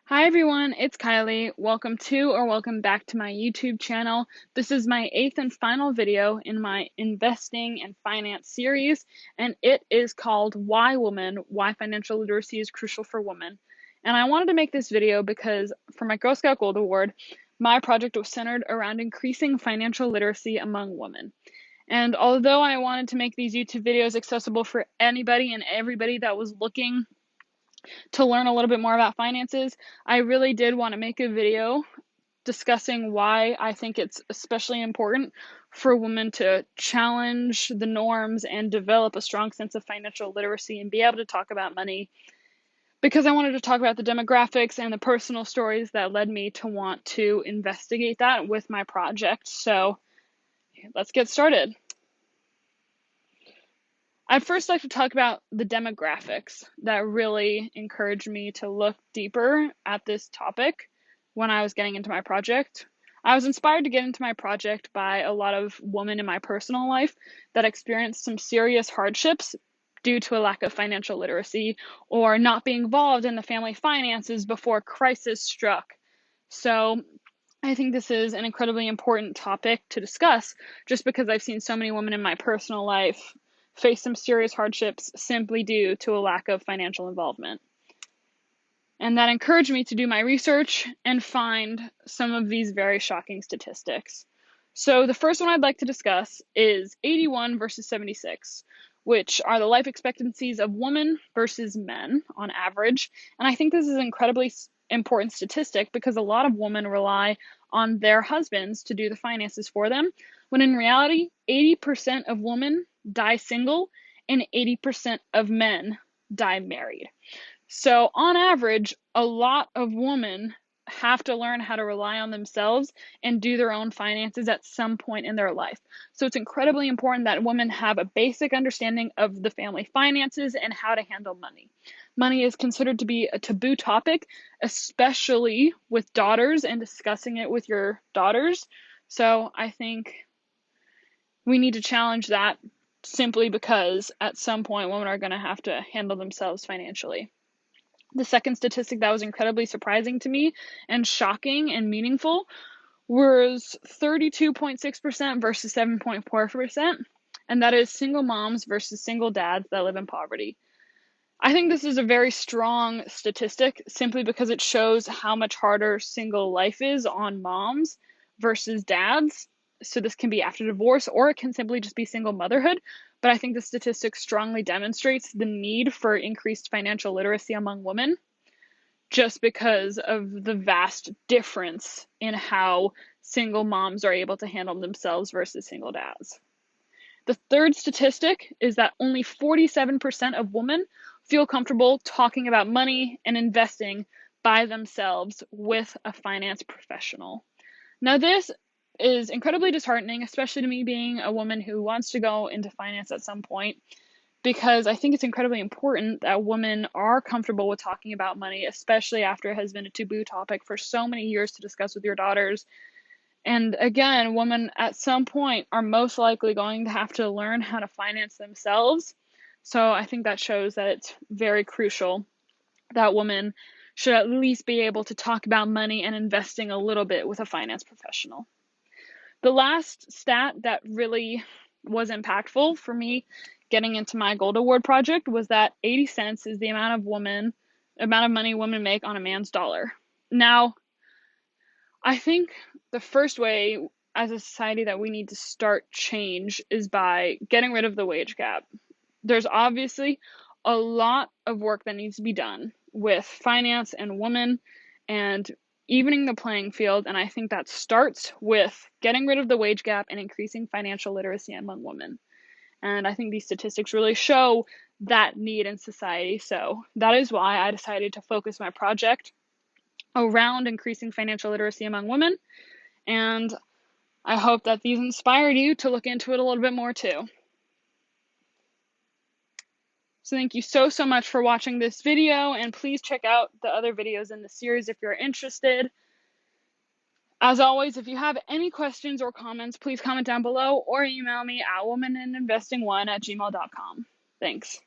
Hi everyone, it's Kylie. Welcome back to my YouTube channel. This is my 8th and final video in my investing and finance series, and it is called Why Woman? Why Financial Literacy is Crucial for Women. And I wanted to make this video because for my Girl Scout Gold Award, my project was centered around increasing financial literacy among women. And although I wanted to make these YouTube videos accessible for anybody and everybody that was looking to learn a little bit more about finances, I really did want to make a video discussing why I think it's especially important for women to challenge the norms and develop a strong sense of financial literacy and be able to talk about money. Because I wanted to talk about the demographics and the personal stories that led me to want to investigate that with my project. So let's get started. I'd first like to talk about the demographics that really encouraged me to look deeper at this topic when I was getting into my project. I was inspired to get into my project by a lot of women in my personal life that experienced some serious hardships due to a lack of financial literacy or not being involved in the family finances before crisis struck. So I think this is an incredibly important topic to discuss just because I've seen so many women in my personal life face some serious hardships simply due to a lack of financial involvement. And that encouraged me to do my research and find some of these very shocking statistics. So the first one I'd like to discuss is 81 versus 76, which are the life expectancies of women versus men on average. And I think this is an incredibly important statistic because a lot of women rely on their husbands to do the finances for them, when in reality, 80% of women die single and 80% of men die married. So, on average, a lot of women have to learn how to rely on themselves and do their own finances at some point in their life. So, it's incredibly important that women have a basic understanding of the family finances and how to handle money. Money is considered to be a taboo topic, especially with daughters and discussing it with your daughters. So, I think we need to challenge that simply because at some point women are going to have to handle themselves financially. The second statistic that was incredibly surprising to me and shocking and meaningful was 32.6% versus 7.4%, and that is single moms versus single dads that live in poverty. I think this is a very strong statistic simply because it shows how much harder single life is on moms versus dads. So this can be after divorce or it can simply just be single motherhood. But I think the statistic strongly demonstrates the need for increased financial literacy among women just because of the vast difference in how single moms are able to handle themselves versus single dads. The third statistic is that only 47% of women feel comfortable talking about money and investing by themselves with a finance professional. Now, this is incredibly disheartening, especially to me being a woman who wants to go into finance at some point, because I think it's incredibly important that women are comfortable with talking about money, especially after it has been a taboo topic for so many years to discuss with your daughters. And again, women at some point are most likely going to have to learn how to finance themselves. So I think that shows that it's very crucial that women should at least be able to talk about money and investing a little bit with a finance professional. The last stat that really was impactful for me getting into my Gold Award project was that 80 cents is the amount of money women make on a man's dollar. Now, I think the first way as a society that we need to start change is by getting rid of the wage gap. There's obviously a lot of work that needs to be done with finance and women and evening the playing field, and I think that starts with getting rid of the wage gap and increasing financial literacy among women. And I think these statistics really show that need in society. So that is why I decided to focus my project around increasing financial literacy among women. And I hope that these inspired you to look into it a little bit more too. So thank you so much for watching this video, and please check out the other videos in the series if you're interested. As always, if you have any questions or comments, please comment down below or email me at womaninvesting1@gmail.com. Thanks.